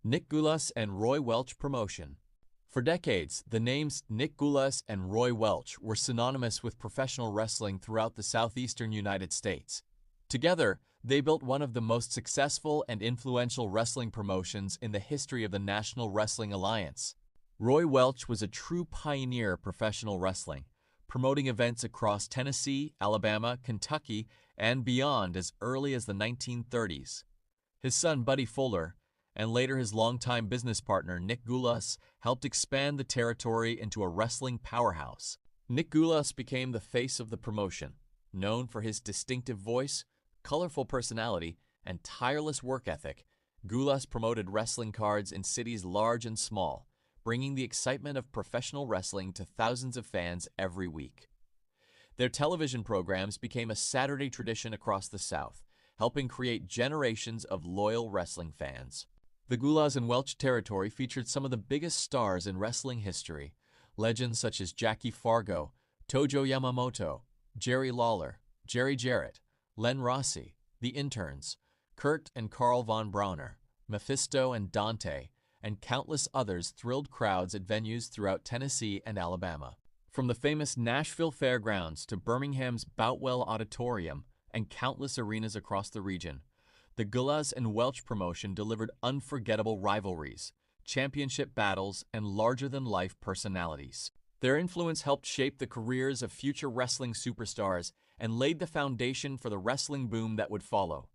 Nick Gulas and Roy Welch promotion. For decades, the names Nick Gulas and Roy Welch were synonymous with professional wrestling throughout the southeastern United States. Together, they built one of the most successful and influential wrestling promotions in the history of the National Wrestling Alliance. Roy Welch was a true pioneer of professional wrestling, promoting events across Tennessee, Alabama, Kentucky, and beyond as early as the 1930s. His son, Buddy Fuller, and later his longtime business partner, Nick Gulas, helped expand the territory into a wrestling powerhouse. Nick Gulas became the face of the promotion, known for his distinctive voice, colorful personality, and tireless work ethic. Gulas promoted wrestling cards in cities large and small, bringing the excitement of professional wrestling to thousands of fans every week. Their television programs became a Saturday tradition across the South, helping create generations of loyal wrestling fans. The Gulas and Welch territory featured some of the biggest stars in wrestling history, legends such as Jackie Fargo, Tojo Yamamoto, Jerry Lawler, Jerry Jarrett, Len Rossi, The Interns, Kurt and Carl von Brauner, Mephisto and Dante, and countless others thrilled crowds at venues throughout Tennessee and Alabama. From the famous Nashville Fairgrounds to Birmingham's Boutwell Auditorium and countless arenas across the region, the Gulas and Welch promotion delivered unforgettable rivalries, championship battles, and larger-than-life personalities. Their influence helped shape the careers of future wrestling superstars and laid the foundation for the wrestling boom that would follow.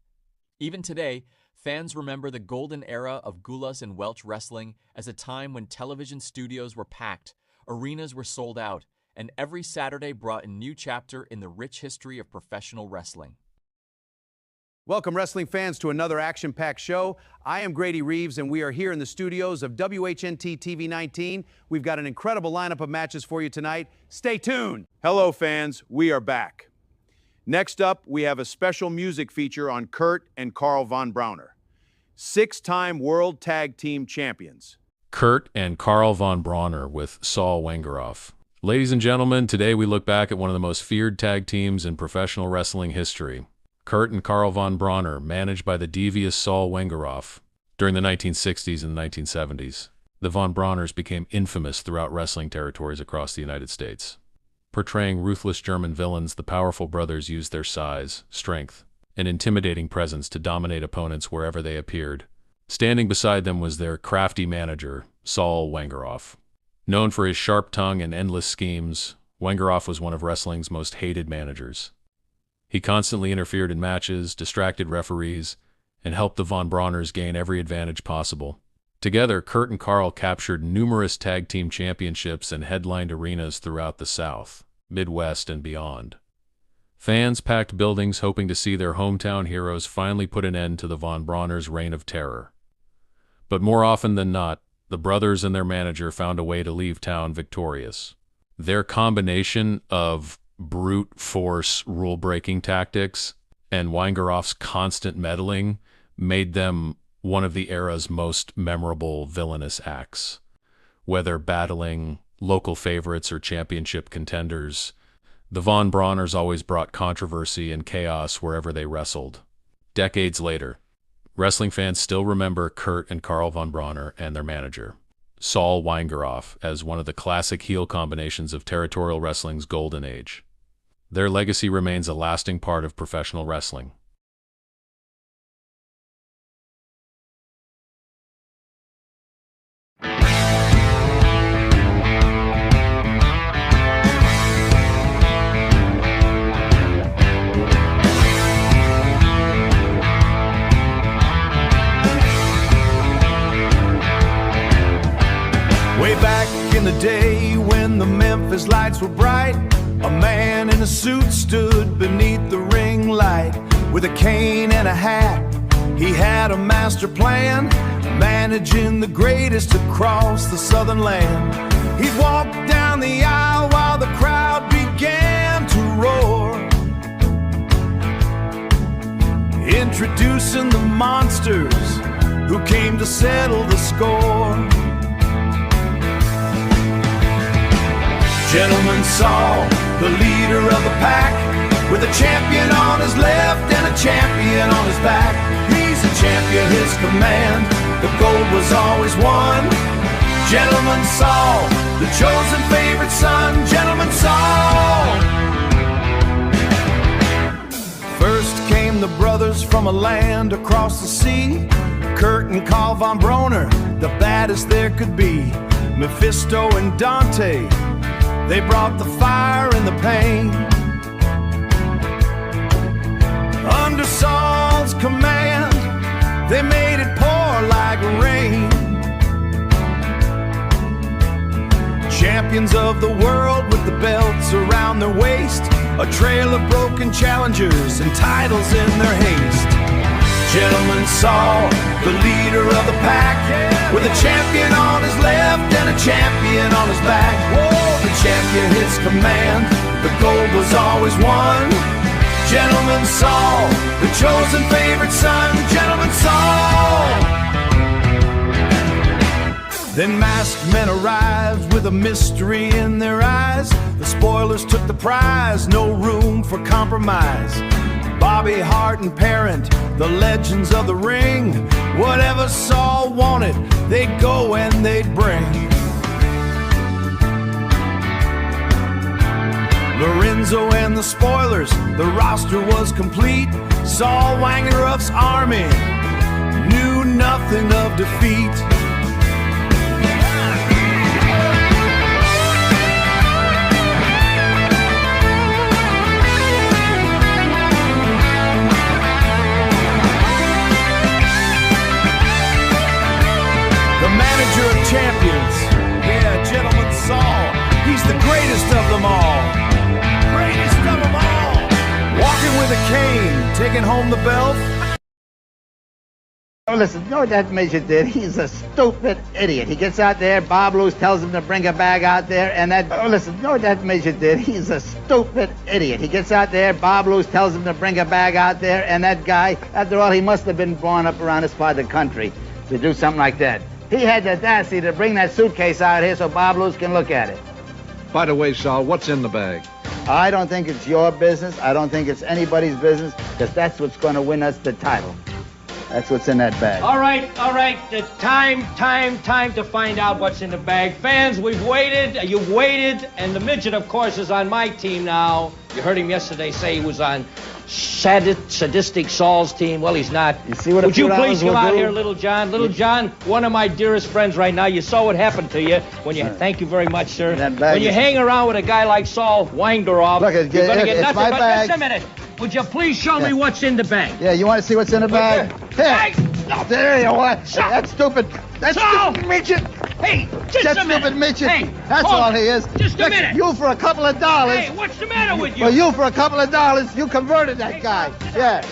Even today, fans remember the golden era of Gulas and Welch wrestling as a time when television studios were packed, arenas were sold out, and every Saturday brought a new chapter in the rich history of professional wrestling. Welcome, wrestling fans, to another action-packed show. I am Grady Reeves, and we are here in the studios of WHNT TV 19. We've got an incredible lineup of matches for you tonight. Stay tuned. Hello, fans. We are back. Next up, we have a special music feature on Kurt and Carl von Brauner, six-time World Tag Team Champions. Kurt and Carl von Brauner with Saul Wangeroff. Ladies and gentlemen, today we look back at one of the most feared tag teams in professional wrestling history. Kurt and Carl von Brauner, managed by the devious Saul Wangeroff. During the 1960s and 1970s, the von Brauners became infamous throughout wrestling territories across the United States. Portraying ruthless German villains, the powerful brothers used their size, strength, and intimidating presence to dominate opponents wherever they appeared. Standing beside them was their crafty manager, Saul Wangeroff. Known for his sharp tongue and endless schemes, Wangeroff was one of wrestling's most hated managers. He constantly interfered in matches, distracted referees, and helped the von Brauners gain every advantage possible. Together, Kurt and Carl captured numerous tag team championships and headlined arenas throughout the South, Midwest, and beyond. Fans packed buildings hoping to see their hometown heroes finally put an end to the von Brauners' reign of terror. But more often than not, the brothers and their manager found a way to leave town victorious. Their combination of brute force rule-breaking tactics and Wangeroff's constant meddling made them one of the era's most memorable villainous acts. Whether battling local favorites or championship contenders, the von Brauners always brought controversy and chaos wherever they wrestled. Decades later, wrestling fans still remember Kurt and Carl von Brauner and their manager, Saul Wangeroff, as one of the classic heel combinations of territorial wrestling's golden age. Their legacy remains a lasting part of professional wrestling. Way back in the day when the Memphis lights were bright, a man in a suit stood beneath the ring light. With a cane and a hat, he had a master plan, managing the greatest across the southern land. He'd walk down the aisle while the crowd began to roar, introducing the monsters who came to settle the score. Gentleman Saul, the leader of the pack, with a champion on his left and a champion on his back. He's a champion, his command the gold was always won. Gentleman Saul, the chosen favorite son, Gentleman Saul. First came the brothers from a land across the sea, Kurt and Karl von Broner, the baddest there could be. Mephisto and Dante, they brought the fire and the pain. Under Saul's command, they made it pour like rain. Champions of the world with the belts around their waist, a trail of broken challengers and titles in their haste. Gentleman Saul, the leader of the pack, with a champion on his left and a champion on his back. Whoa, the champion his command, the gold was always won. Gentleman Saul, the chosen favorite son, Gentleman Saul. Then masked men arrived with a mystery in their eyes. The spoilers took the prize, no room for compromise. Bobby Hart and Parent, the legends of the ring. Whatever Saul wanted, they'd go and they'd bring. Lorenzo and the spoilers, the roster was complete. Saul Wangeruff's army knew nothing of defeat. Champions, yeah, Gentleman Saul, he's the greatest of them all. Greatest of them all. Walking with a cane, taking home the belt. Oh, listen, you know what that midget did? He's a stupid idiot. He gets out there, Bob Lewis tells him to bring a bag out there, and that... Oh, listen, you know what that midget did? He's a stupid idiot. He gets out there, Bob Lewis tells him to bring a bag out there, and that guy, after all, he must have been born up around this part of the country to do something like that. He had the audacity to bring that suitcase out here so Bob Lewis can look at it. By the way, Saul, what's in the bag? I don't think it's your business. I don't think it's anybody's business, because that's what's going to win us the title. That's what's in that bag. All right. The time to find out what's in the bag. Fans, we've waited, you've waited, and the midget, of course, is on my team now. You heard him yesterday say he was on sadistic Saul's team. Well, he's not. You see what Would you please come out do? here, Little John? Little John, one of my dearest friends right now. You saw what happened to you when you... Thank you very much, sir. When you hang around with a guy like Saul Wangeroff, look, you're going to get nothing. My but bag. just a minute. Would you please show me what's in the bag? Yeah, you want to see what's in the bag? Here. There you are. That stupid midget. Hey, just that a minute. Stupid midget. Hey, that's all he is. Just a minute. You for a couple of dollars. Hey, what's the matter with you? Well, you for a couple of dollars, you converted that guy. Yeah.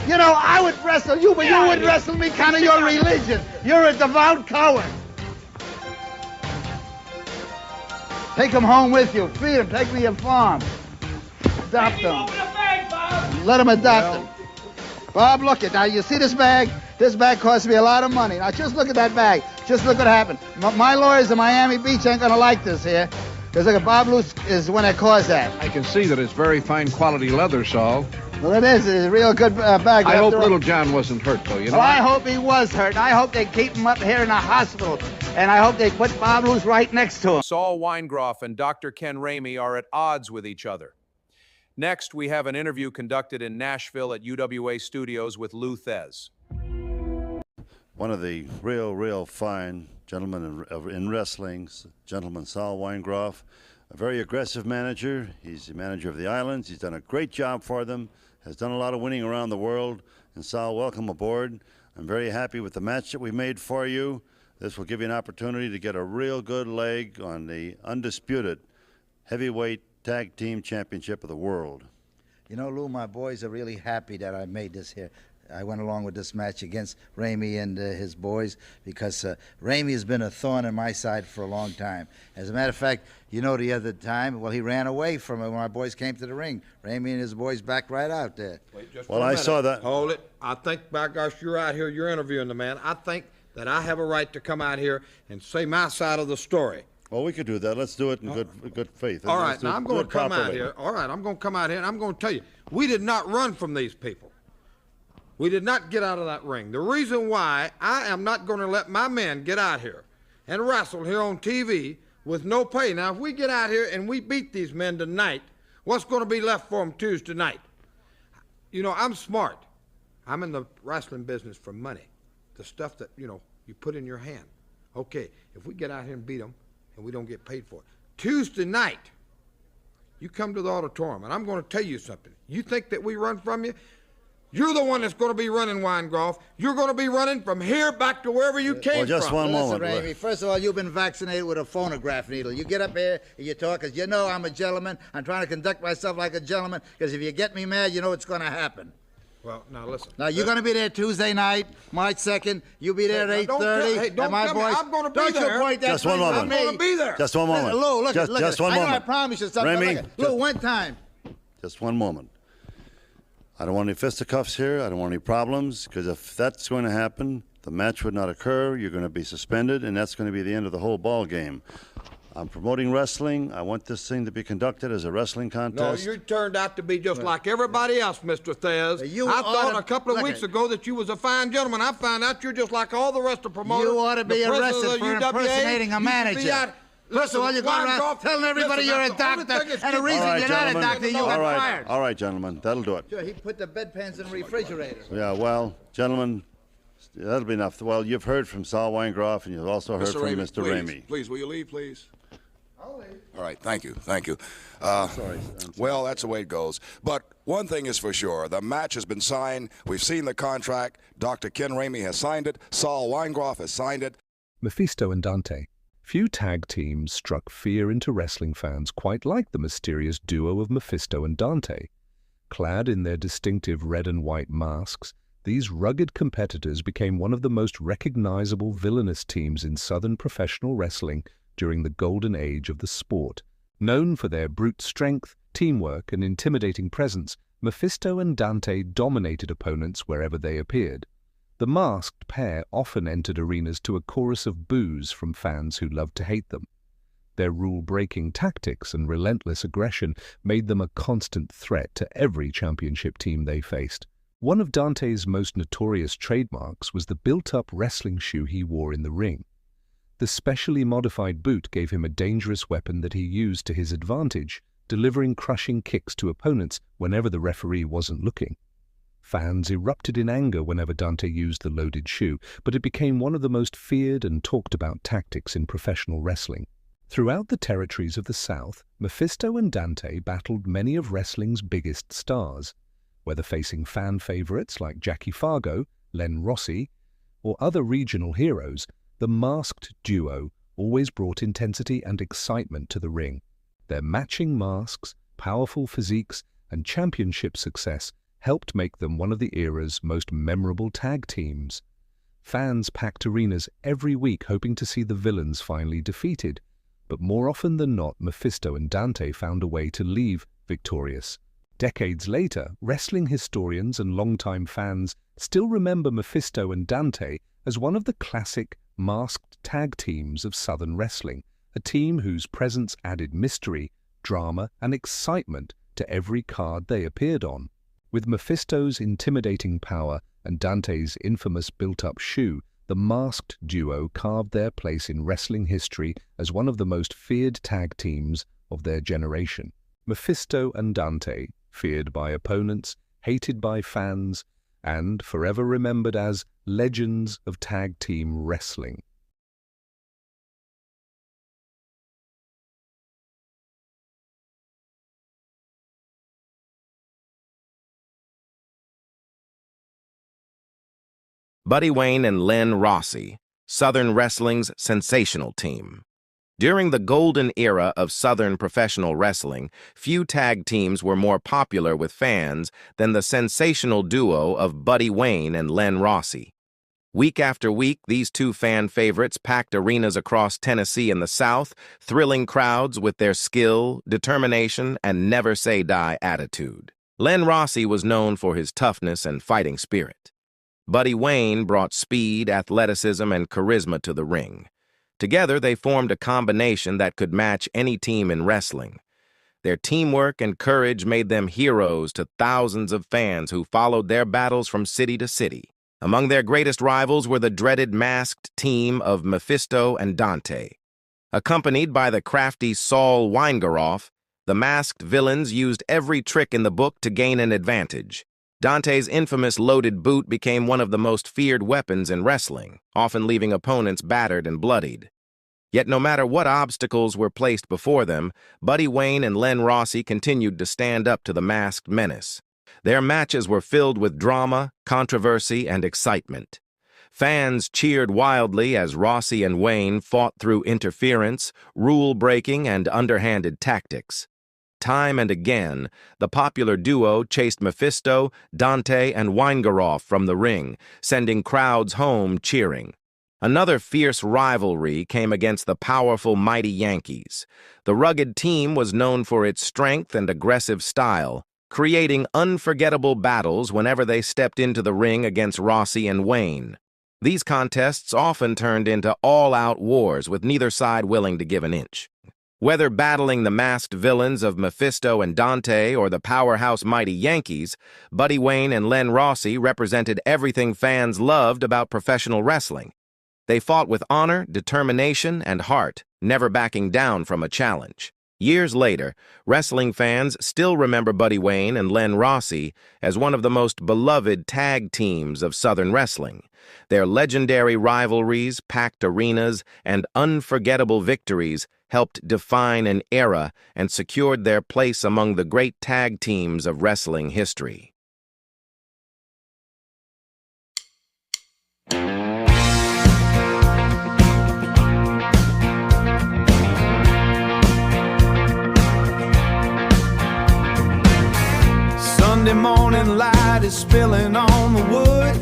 You know, I would wrestle you, but you wouldn't wrestle me, kind of your religion. You're a devout coward. Take him home with you. Feed him. Take him to your farm. Adopt him. Over the bag, Bob. Let him adopt him. Bob, look at now. You see this bag? This bag cost me a lot of money. Now, just look at that bag. Just look what happened. My lawyers in Miami Beach ain't going to like this here. Because, look, Bob Lewis is the one that caused that. I can see that it's very fine quality leather, Saul. Well, it is. It's a real good bag. I hope Little John wasn't hurt, though, you know? Well, I hope he was hurt. I hope they keep him up here in the hospital. And I hope they put Bob Lewis right next to him. Saul Weingroff and Dr. Ken Ramey are at odds with each other. Next, we have an interview conducted in Nashville at UWA Studios with Lou Thez. One of the real fine gentlemen in wrestling, gentleman Saul Weingroff, a very aggressive manager. He's the manager of the Islands. He's done a great job for them, has done a lot of winning around the world. And Saul, welcome aboard. I'm very happy with the match that we made for you. This will give you an opportunity to get a real good leg on the undisputed heavyweight tag team championship of the world. You know, Lou, my boys are really happy that I made this here. I went along with this match against Ramey and his boys because Ramey has been a thorn in my side for a long time. As a matter of fact, you know, the other time, well, he ran away from it when my boys came to the ring. Ramey and his boys backed right out there. Wait, just Well, I saw that. Hold it. I think, by gosh, you're out here, you're interviewing the man. I think that I have a right to come out here and say my side of the story. Well, we could do that. Let's do it in good faith. All right, Let's do now I'm it going to come out properly. here. All right, I'm going to come out here and I'm going to tell you, we did not run from these people. We did not get out of that ring. The reason why I am not going to let my men get out here and wrestle here on TV with no pay. Now, if we get out here and we beat these men tonight, what's going to be left for them Tuesday night? You know, I'm smart. I'm in the wrestling business for money, the stuff that, you know, you put in your hand. Okay, if we get out here and beat them and we don't get paid for it, Tuesday night, you come to the auditorium, and I'm going to tell you something. You think that we run from you? You're the one that's going to be running Weingroff. You're going to be running from here back to wherever you came just from. one Listen, moment. Ramey, first of all, you've been vaccinated with a phonograph needle. You get up here and you talk, because you know I'm a gentleman. I'm trying to conduct myself like a gentleman, because if you get me mad, you know it's going to happen. Well, now listen. Now, you're going to be there Tuesday night, March 2nd. You'll be there at 8:30. Don't my tell me. boys, I'm going to be don't there. you point that Just one finger moment. at I'm me. going to be there. Just one moment. Lou, look just, at, just one I know moment. I promised you something. Remy, Look at, Lou, one time. Just one moment. I don't want any fisticuffs here. I don't want any problems, because if that's going to happen, the match would not occur. You're going to be suspended, and that's going to be the end of the whole ball game. I'm promoting wrestling. I want this thing to be conducted as a wrestling No, contest. you turned out to be just like everybody else, Mr. Thez. You I thought oughta- a couple of look weeks at- ago that you was a fine gentleman. I found out you're just like all the rest of promoters. You ought to be The president arrested of the for UWA. impersonating a You should be manager. out- First of all, you're going around Weingroff, telling everybody listen, you're a that's the only doctor, thing that's and the keeping- reason All right, you're not a gentlemen. doctor, you all got right, fired. all right, gentlemen. That'll do it. Sure, he put the bedpans in the refrigerator. Yeah, well, gentlemen, that'll be enough. Well, you've heard from Saul Weingroff, and you've also heard from Mr. Ramey. Please, will you leave, please? I'll leave. All right, thank you, thank you. Sorry. Well, that's the way it goes. But one thing is for sure, the match has been signed. We've seen the contract. Dr. Ken Ramey has signed it. Saul Weingroff has signed it. Mephisto and Dante. Few tag teams struck fear into wrestling fans quite like the mysterious duo of Mephisto and Dante. Clad in their distinctive red and white masks, these rugged competitors became one of the most recognizable villainous teams in Southern professional wrestling during the golden age of the sport. Known for their brute strength, teamwork, and intimidating presence, Mephisto and Dante dominated opponents wherever they appeared. The masked pair often entered arenas to a chorus of boos from fans who loved to hate them. Their rule-breaking tactics and relentless aggression made them a constant threat to every championship team they faced. One of Dante's most notorious trademarks was the built-up wrestling shoe he wore in the ring. The specially modified boot gave him a dangerous weapon that he used to his advantage, delivering crushing kicks to opponents whenever the referee wasn't looking. Fans erupted in anger whenever Dante used the loaded shoe, but it became one of the most feared and talked about tactics in professional wrestling. Throughout the territories of the South, Mephisto and Dante battled many of wrestling's biggest stars. Whether facing fan favorites like Jackie Fargo, Len Rossi, or other regional heroes, the masked duo always brought intensity and excitement to the ring. Their matching masks, powerful physiques, and championship success helped make them one of the era's most memorable tag teams. Fans packed arenas every week hoping to see the villains finally defeated, but more often than not, Mephisto and Dante found a way to leave victorious. Decades later, wrestling historians and longtime fans still remember Mephisto and Dante as one of the classic masked tag teams of Southern wrestling, a team whose presence added mystery, drama, and excitement to every card they appeared on. With Mephisto's intimidating power and Dante's infamous built-up shoe, the masked duo carved their place in wrestling history as one of the most feared tag teams of their generation. Mephisto and Dante, feared by opponents, hated by fans, and forever remembered as legends of tag team wrestling. Buddy Wayne and Len Rossi, Southern Wrestling's sensational team. During the golden era of Southern professional wrestling, few tag teams were more popular with fans than the sensational duo of Buddy Wayne and Len Rossi. Week after week, these two fan favorites packed arenas across Tennessee and the South, thrilling crowds with their skill, determination, and never-say-die attitude. Len Rossi was known for his toughness and fighting spirit. Buddy Wayne brought speed, athleticism, and charisma to the ring. Together, they formed a combination that could match any team in wrestling. Their teamwork and courage made them heroes to thousands of fans who followed their battles from city to city. Among their greatest rivals were the dreaded masked team of Mephisto and Dante. Accompanied by the crafty Saul Weingeroff, the masked villains used every trick in the book to gain an advantage. Dante's infamous loaded boot became one of the most feared weapons in wrestling, often leaving opponents battered and bloodied. Yet no matter what obstacles were placed before them, Buddy Wayne and Len Rossi continued to stand up to the masked menace. Their matches were filled with drama, controversy, and excitement. Fans cheered wildly as Rossi and Wayne fought through interference, rule-breaking, and underhanded tactics. Time and again, the popular duo chased Mephisto, Dante, and Weingeroff from the ring, sending crowds home cheering. Another fierce rivalry came against the powerful Mighty Yankees. The rugged team was known for its strength and aggressive style, creating unforgettable battles whenever they stepped into the ring against Rossi and Wayne. These contests often turned into all-out wars with neither side willing to give an inch. Whether battling the masked villains of Mephisto and Dante or the powerhouse Mighty Yankees, Buddy Wayne and Len Rossi represented everything fans loved about professional wrestling. They fought with honor, determination, and heart, never backing down from a challenge. Years later, wrestling fans still remember Buddy Wayne and Len Rossi as one of the most beloved tag teams of Southern wrestling. Their legendary rivalries, packed arenas, and unforgettable victories helped define an era and secured their place among the great tag teams of wrestling history. Sunday morning light is spilling on the wood.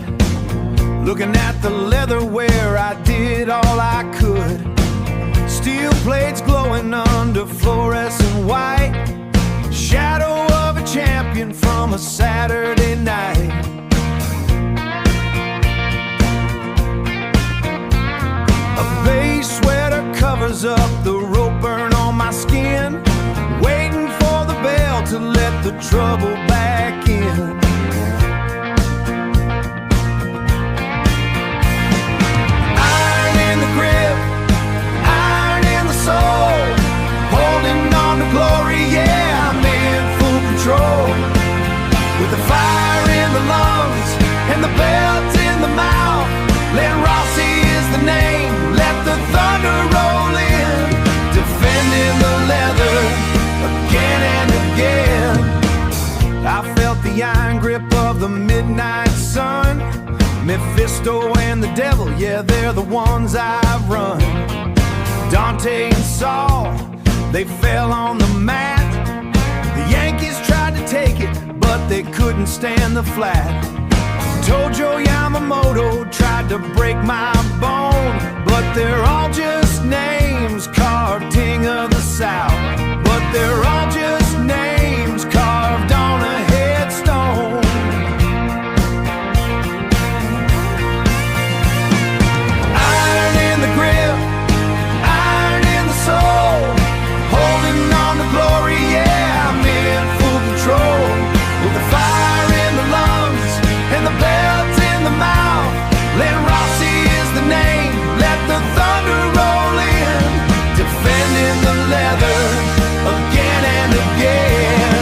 Looking at the leather where I did all I could. Steel plates glowing under fluorescent white. Shadow of a champion from a Saturday night. A base sweater covers up the rope burn on my skin. Waiting for the bell to let the trouble back in. Iron in the grip, iron in the soul. Holding on to glory, yeah, I'm in full control. With the fire in the lungs and the belt in the mouth. Len Rossi is the name, let the thunder roll in. Defending the leather again and again. I felt the iron grip of the midnight sun. Mephisto and the devil, yeah, they're the ones I've run. Dante and Saul, they fell on the mat. The Yankees tried to take it, but they couldn't stand the flat. Tojo Yamamoto tried to break my bone, but they're all just names carved King of the South. But they're all just names carved on a headstone. Iron in the grip, iron in the soul. Holding on to glory, yeah, I'm in full control. With the fire in the lungs and the belt in the mouth. Len Rossi is the name, let the thunder roll in. Defending the leather again and again.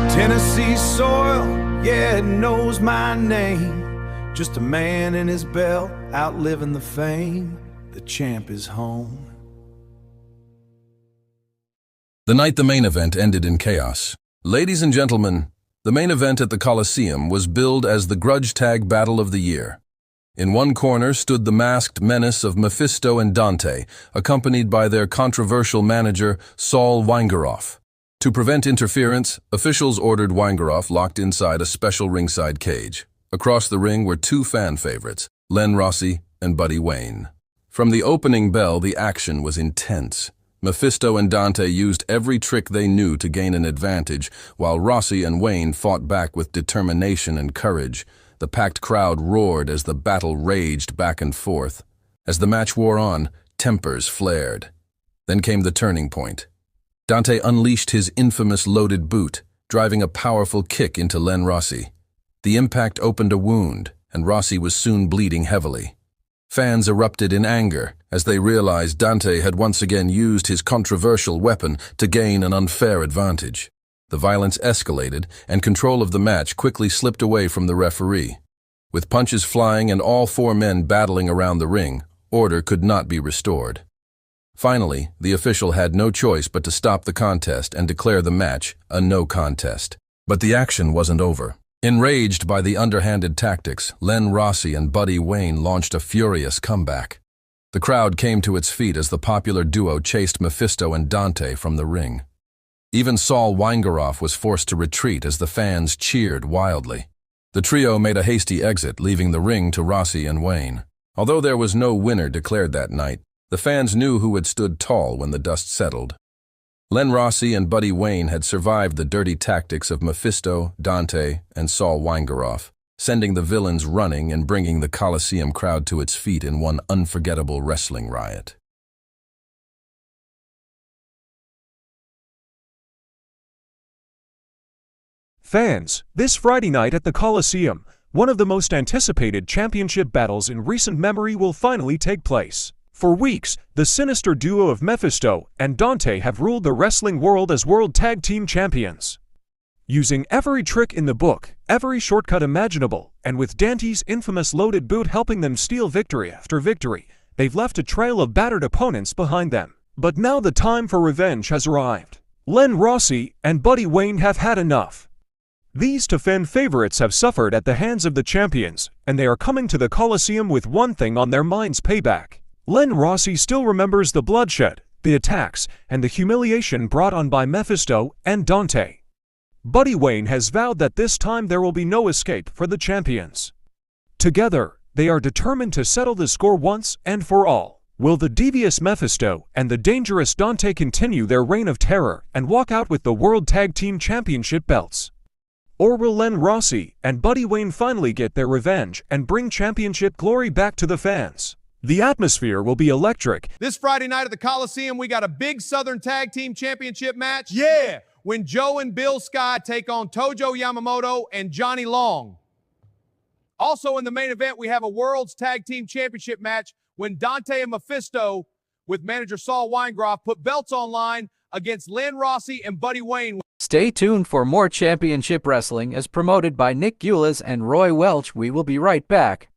Tennessee soil, yeah, it knows my name. Just a man in his belt, outliving the fame. The champ is home. The night the main event ended in chaos. Ladies and gentlemen, the main event at the Coliseum was billed as the Grudge Tag Battle of the Year. In one corner stood the masked menace of Mephisto and Dante, accompanied by their controversial manager, Saul Weingeroff. To prevent interference, officials ordered Weingeroff locked inside a special ringside cage. Across the ring were two fan favorites, Len Rossi and Buddy Wayne. From the opening bell, the action was intense. Mephisto and Dante used every trick they knew to gain an advantage, while Rossi and Wayne fought back with determination and courage. The packed crowd roared as the battle raged back and forth. As the match wore on, tempers flared. Then came the turning point. Dante unleashed his infamous loaded boot, driving a powerful kick into Len Rossi. The impact opened a wound, and Rossi was soon bleeding heavily. Fans erupted in anger as they realized Dante had once again used his controversial weapon to gain an unfair advantage. The violence escalated, and control of the match quickly slipped away from the referee. With punches flying and all four men battling around the ring, order could not be restored. Finally, the official had no choice but to stop the contest and declare the match a no contest. But the action wasn't over. Enraged by the underhanded tactics, Len Rossi and Buddy Wayne launched a furious comeback. The crowd came to its feet as the popular duo chased Mephisto and Dante from the ring. Even Saul Weingeroff was forced to retreat as the fans cheered wildly. The trio made a hasty exit, leaving the ring to Rossi and Wayne. Although there was no winner declared that night, the fans knew who had stood tall when the dust settled. Len Rossi and Buddy Wayne had survived the dirty tactics of Mephisto, Dante, and Saul Weingeroff, sending the villains running and bringing the Coliseum crowd to its feet in one unforgettable wrestling riot. Fans, this Friday night at the Coliseum, one of the most anticipated championship battles in recent memory will finally take place. For weeks, the sinister duo of Mephisto and Dante have ruled the wrestling world as World Tag Team Champions. Using every trick in the book, every shortcut imaginable, and with Dante's infamous loaded boot helping them steal victory after victory, they've left a trail of battered opponents behind them. But now the time for revenge has arrived. Len Rossi and Buddy Wayne have had enough. These two fan favorites have suffered at the hands of the champions, and they are coming to the Coliseum with one thing on their minds: payback. Len Rossi still remembers the bloodshed, the attacks, and the humiliation brought on by Mephisto and Dante. Buddy Wayne has vowed that this time there will be no escape for the champions. Together, they are determined to settle the score once and for all. Will the devious Mephisto and the dangerous Dante continue their reign of terror and walk out with the World Tag Team Championship belts? Or will Len Rossi and Buddy Wayne finally get their revenge and bring championship glory back to the fans? The atmosphere will be electric. This Friday night at the Coliseum, we got a big Southern Tag Team Championship match. Yeah! When Joe and Bill Sky take on Tojo Yamamoto and Johnny Long. Also in the main event, we have a World's Tag Team Championship match when Dante and Mephisto, with manager Saul Weingeroff, put belts online against Len Rossi and Buddy Wayne. Stay tuned for more championship wrestling as promoted by Nick Gulas and Roy Welch. We will be right back.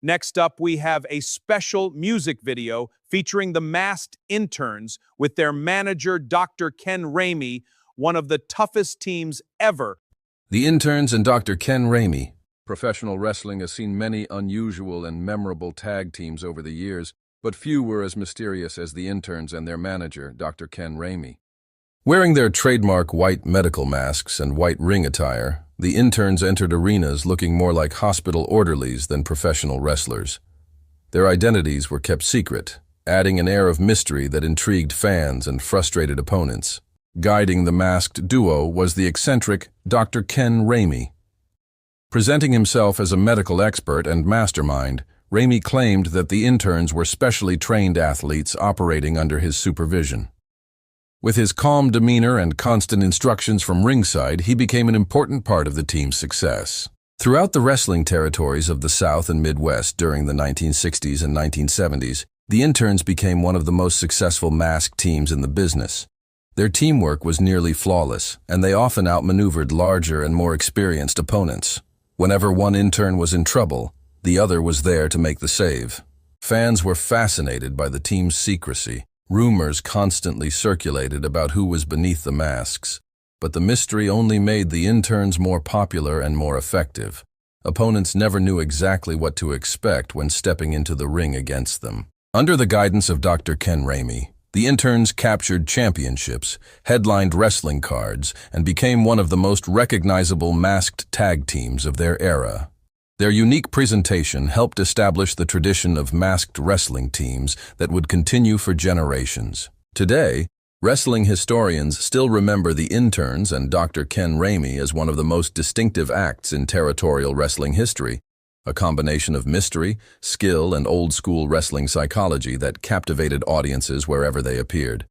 Next up, we have a special music video featuring the masked interns with their manager, Dr. Ken Ramey, one of the toughest teams ever. The interns and Dr. Ken Ramey. Professional wrestling has seen many unusual and memorable tag teams over the years, but few were as mysterious as the interns and their manager, Dr. Ken Ramey. Wearing their trademark white medical masks and white ring attire, the interns entered arenas looking more like hospital orderlies than professional wrestlers. Their identities were kept secret, adding an air of mystery that intrigued fans and frustrated opponents. Guiding the masked duo was the eccentric Dr. Ken Ramey. Presenting himself as a medical expert and mastermind, Ramey claimed that the interns were specially trained athletes operating under his supervision. With his calm demeanor and constant instructions from ringside, he became an important part of the team's success. Throughout the wrestling territories of the South and Midwest during the 1960s and 1970s, the interns became one of the most successful masked teams in the business. Their teamwork was nearly flawless, and they often outmaneuvered larger and more experienced opponents. Whenever one intern was in trouble, the other was there to make the save. Fans were fascinated by the team's secrecy. Rumors constantly circulated about who was beneath the masks, but the mystery only made the interns more popular and more effective. Opponents never knew exactly what to expect when stepping into the ring against them. Under the guidance of Dr. Ken Ramey, the interns captured championships, headlined wrestling cards, and became one of the most recognizable masked tag teams of their era. Their unique presentation helped establish the tradition of masked wrestling teams that would continue for generations. Today, wrestling historians still remember the interns and Dr. Ken Ramey as one of the most distinctive acts in territorial wrestling history, a combination of mystery, skill, and old-school wrestling psychology that captivated audiences wherever they appeared.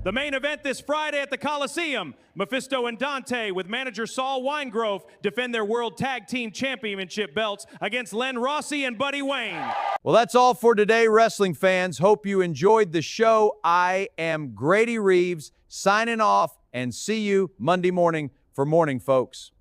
The main event this Friday at the Coliseum, Mephisto and Dante with manager Saul Weingrove defend their World Tag Team Championship belts against Len Rossi and Buddy Wayne. Well, that's all for today, wrestling fans. Hope you enjoyed the show. I am Grady Reeves, signing off, and see you Monday morning for Morning Folks.